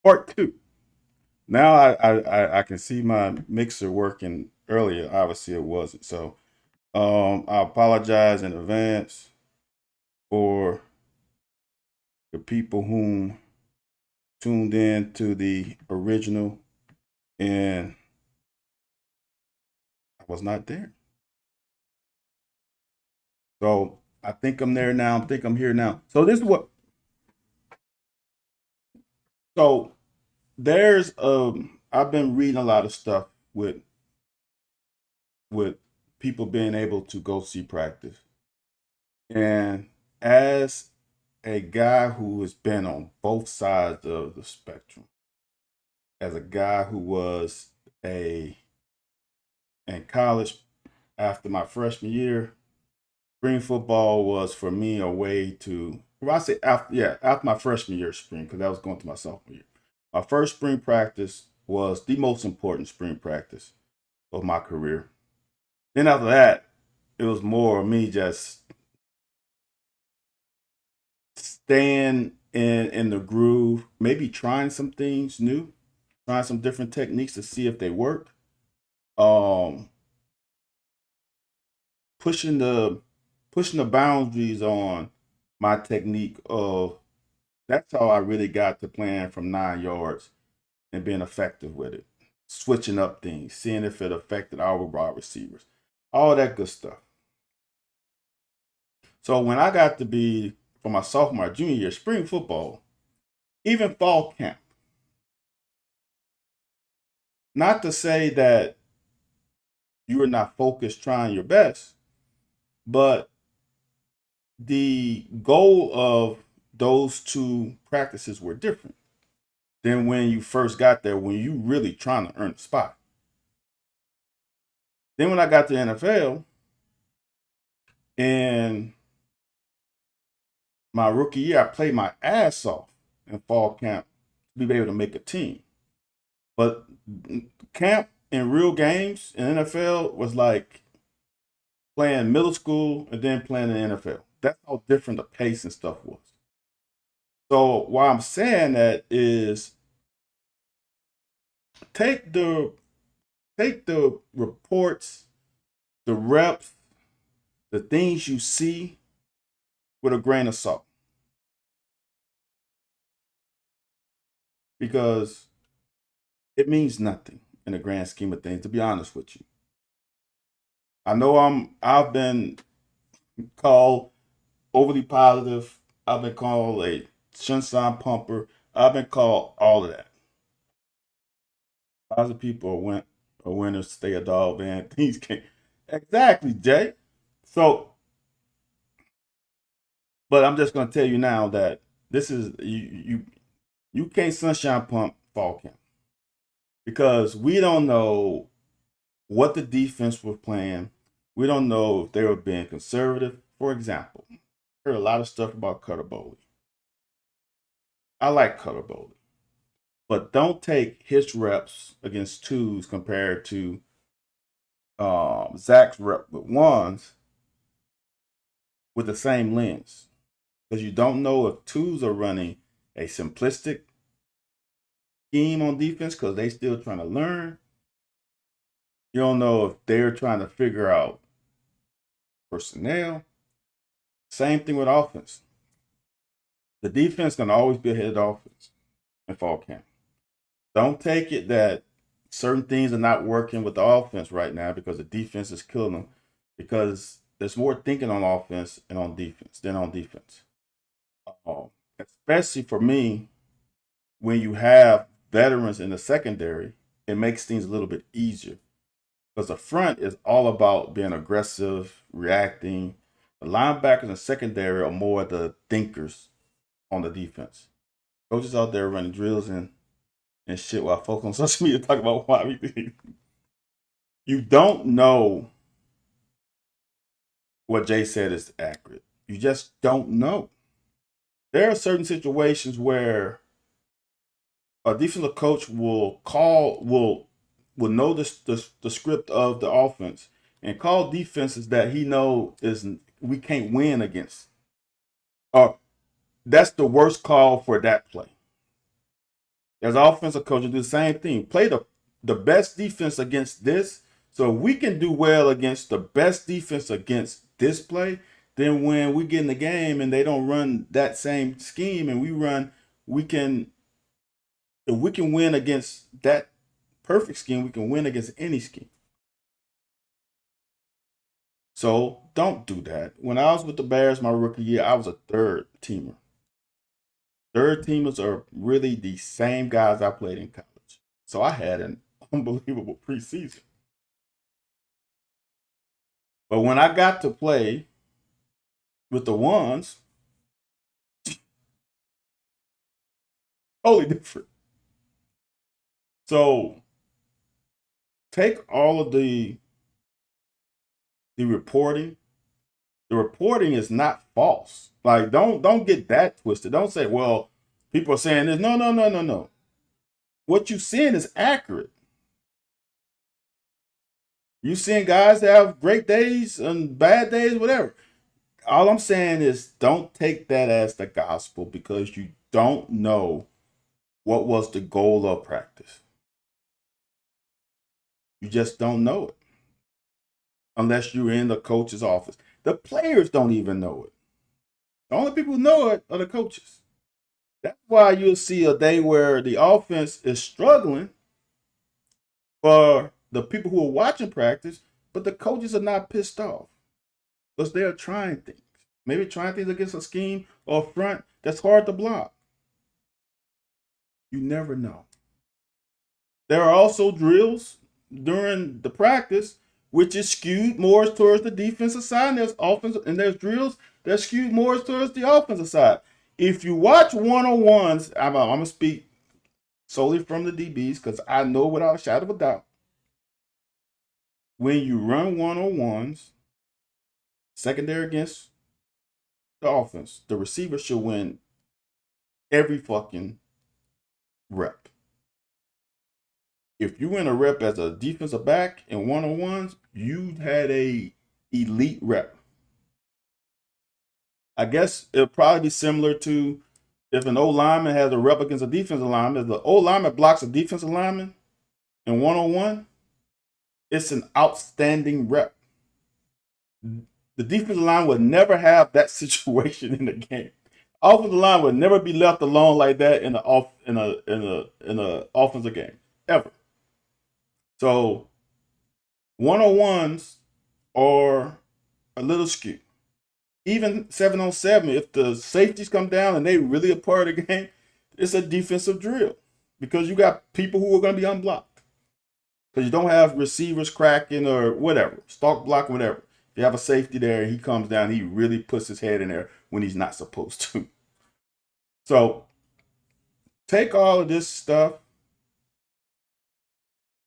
Part two. Now I can see my mixer working earlier. Obviously it wasn't. So I apologize in advance for the people whom tuned in to the original and I was not there. So I think I'm there now. I think I'm here now. So this is what so there's I've been reading a lot of stuff with people being able to go see practice. And as a guy who has been on both sides of the spectrum, as a guy who was a in college after my freshman year, spring football was for me a way to well, I say after my freshman year spring, because I was going to my sophomore year. My first spring practice was the most important spring practice of my career. Then after that, it was more of me just staying in the groove, maybe trying some things new, trying some different techniques to see if they work. Um, pushing the pushing the boundaries on my technique of that's how I really got to playing from 9 yards and being effective with it. Switching up things, seeing if it affected our wide receivers, all that good stuff. So when I got to be for my sophomore junior year, spring football, even fall camp, not to say that you are not focused trying your best, but the goal of those two practices were different than when you first got there, when you really trying to earn a spot. Then when I got to the NFL and my rookie year, I played my ass off in fall camp to be able to make a team. But camp in real games in NFL was like playing middle school and then playing in the NFL. That's how different the pace and stuff was. So why I'm saying that is take the take the reports, the reps, the things you see with a grain of salt. Because it means nothing in the grand scheme of things, to be honest with you. I know I've been called overly positive. I've been called a sunshine pumper. I've been called all of that. Lots of people are winners, stay a dog, man. Things can't exactly, Jay. So, but I'm just gonna tell you now that this is you can't sunshine pump fall camp because we don't know what the defense was playing. We don't know if they were being conservative. For example, I heard a lot of stuff about Cutter Bowley. I like Cutter Bowley, but don't take his reps against twos compared to Zach's rep with ones with the same lens because you don't know if twos are running a simplistic scheme on defense because they still trying to learn. You don't know if they're trying to figure out personnel. Same thing with offense. The defense can always be ahead of the offense in fall camp. Don't take it that certain things are not working with the offense right now because the defense is killing them because there's more thinking on offense and on defense than on defense. Especially for me, when you have veterans in the secondary, it makes things a little bit easier because the front is all about being aggressive, reacting. The linebackers and secondary are more the thinkers on the defense. Coaches out there running drills and shit while folks on social media talk about why we think. You don't know what Jay said is accurate. You just don't know. There are certain situations where a defensive coach will know the script of the offense and call defenses that he know is we can't win against. Or that's the worst call for that play. as offensive coaches, do the same thing. Play the best defense against this. So if we can do well against the best defense against this play, then when we get in the game and they don't run that same scheme and we can, if we can win against that perfect scheme, we can win against any scheme. So don't do that. When I was with the Bears my rookie year, I was a third teamer. Third teamers are really the same guys I played in college. So I had an unbelievable preseason. But when I got to play with the ones, totally different. So take all of the reporting. The reporting is not false. Like don't get that twisted. Don't say, well, people are saying this. No. What you seeing is accurate. You seeing guys have great days and bad days, whatever. All I'm saying is don't take that as the gospel because you don't know what was the goal of practice. You just don't know it unless you're in the coach's office. The players don't even know it. The only people who know it are the coaches. That's why you'll see a day where the offense is struggling for the people who are watching practice, but the coaches are not pissed off because they are trying things. Maybe trying things against a scheme or a front that's hard to block. You never know. There are also drills during the practice, which is skewed more towards the defensive side. And there's offensive, and there's drills that skewed more towards the offensive side. If you watch one-on-ones, I'm gonna speak solely from the DBs because I know without a shadow of a doubt, when you run one-on-ones, secondary against the offense, the receiver should win every fucking rep. If you win a rep as a defensive back in one-on-ones, you had a elite rep. I guess it'll probably be similar to if an O-lineman has a rep against a defensive lineman. If the O-lineman blocks a defensive lineman in one-on-one, it's an outstanding rep. The defensive line would never have that situation in the game. Offensive line would never be left alone like that in a offensive game ever. So one-on-ones are a little skewed. Even 7-on-7, if the safeties come down and they really a part of the game, it's a defensive drill because you got people who are going to be unblocked because you don't have receivers cracking or whatever, stalk block, whatever. If you have a safety there and he comes down, he really puts his head in there when he's not supposed to. So take all of this stuff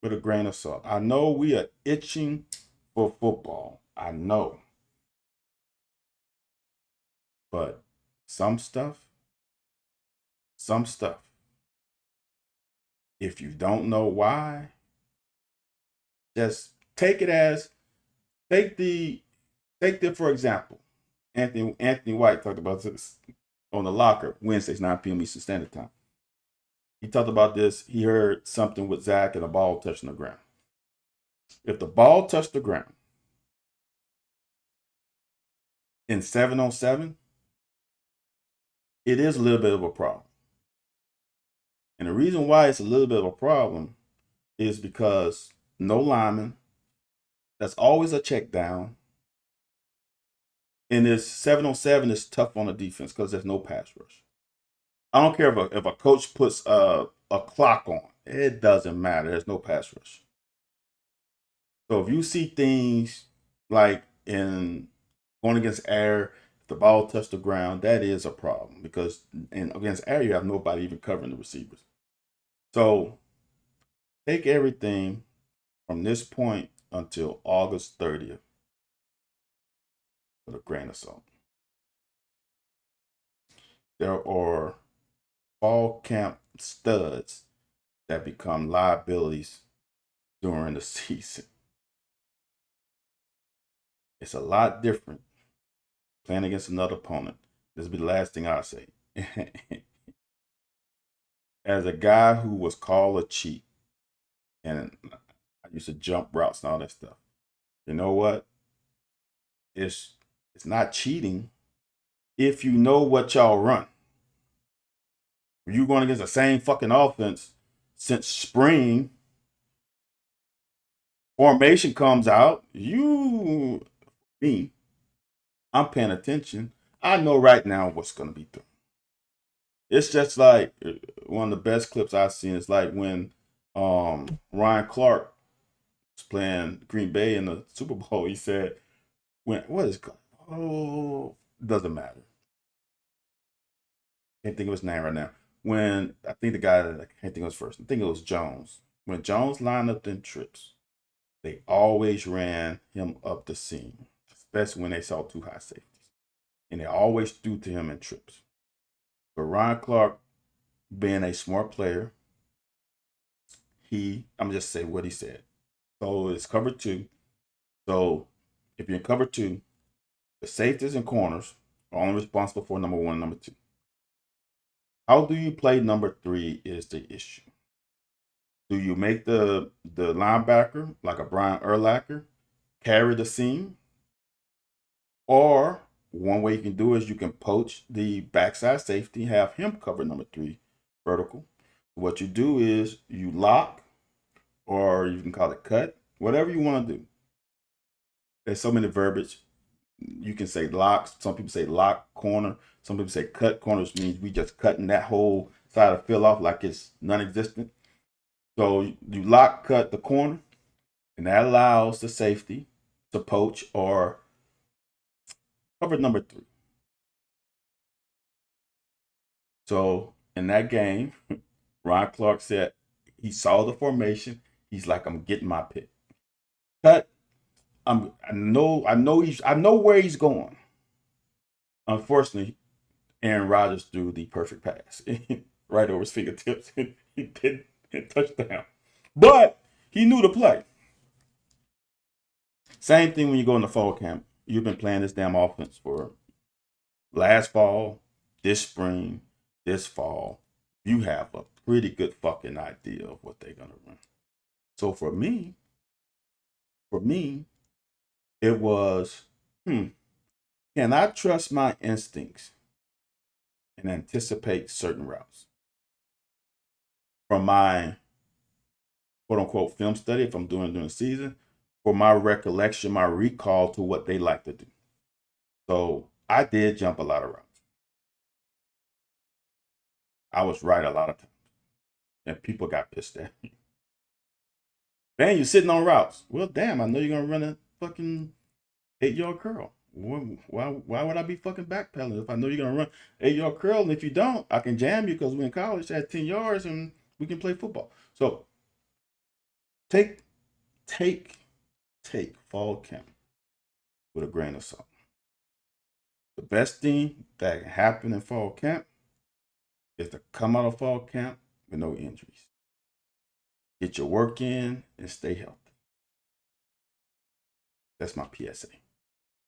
with a grain of salt. I know we are itching for football. I know. But some stuff, if you don't know why, just take the for example, Anthony White talked about this on the locker Wednesdays, 9 p.m. Eastern Standard Time. He talked about this. He heard something with Zach and a ball touching the ground. If the ball touched the ground in 7-on-7, it is a little bit of a problem. And the reason why it's a little bit of a problem is because no lineman, that's always a check down. And this 7-on-7 is tough on the defense because there's no pass rush. I don't care if a coach puts a clock on. It doesn't matter. There's no pass rush. So if you see things like in going against air, if the ball touched the ground, that is a problem because against air, you have nobody even covering the receivers. So take everything from this point until August 30th with a grain of salt. There are fall camp studs that become liabilities during the season. It's a lot different playing against another opponent. This will be the last thing I'll say. as a guy who was called a cheat, and I used to jump routes and all that stuff. You know what? It's not cheating if you know what y'all run. You're going against the same fucking offense since spring. Formation comes out. I'm paying attention. I know right now what's going to be done. It's just like one of the best clips I've seen is like when Ryan Clark was playing Green Bay in the Super Bowl. He said, doesn't matter. Can't think of his name right now. When I think the guy that I can't think of his first, I think it was Jones. When Jones lined up in trips, they always ran him up the seam, especially when they saw two high safeties. And they always threw to him in trips. But Ryan Clark, being a smart player, I'm just say what he said. So it's cover two. So if you're in cover two, the safeties and corners are only responsible for number one and number two. How do you play number three is the issue. Do you make the linebacker, like a Brian Urlacher, carry the seam? Or one way you can do is you can poach the backside safety, have him cover number three vertical. What you do is you lock, or you can call it cut, whatever you want to do. There's so many verbiage. You can say locks. Some people say lock corner. Some people say cut corners means we just cutting that whole side of field off like it's non-existent. So you lock cut the corner, and that allows the safety to poach or cover number three. So in that game, Ron Clark said he saw the formation. He's like, I'm getting my pick. Cut. I know where he's going. Unfortunately, Aaron Rodgers threw the perfect pass right over his fingertips. He did hit touchdown. But he knew the play. Same thing when you go into fall camp. You've been playing this damn offense for last fall, this spring, this fall. You have a pretty good fucking idea of what they're going to run. So for me, it was, can I trust my instincts and anticipate certain routes? From my quote unquote film study, if I'm doing it during the season, for my recollection, my recall to what they like to do. So I did jump a lot of routes. I was right a lot of times. And people got pissed at me. Man, you're sitting on routes. Well, damn, I know you're going to run a fucking 8-yard curl. Why would I be fucking backpedaling if I know you're going to run 8-yard curl? And if you don't, I can jam you because we're in college at 10 yards and we can play football. So take fall camp with a grain of salt. The best thing that can happen in fall camp is to come out of fall camp with no injuries. Get your work in and stay healthy. That's my PSA.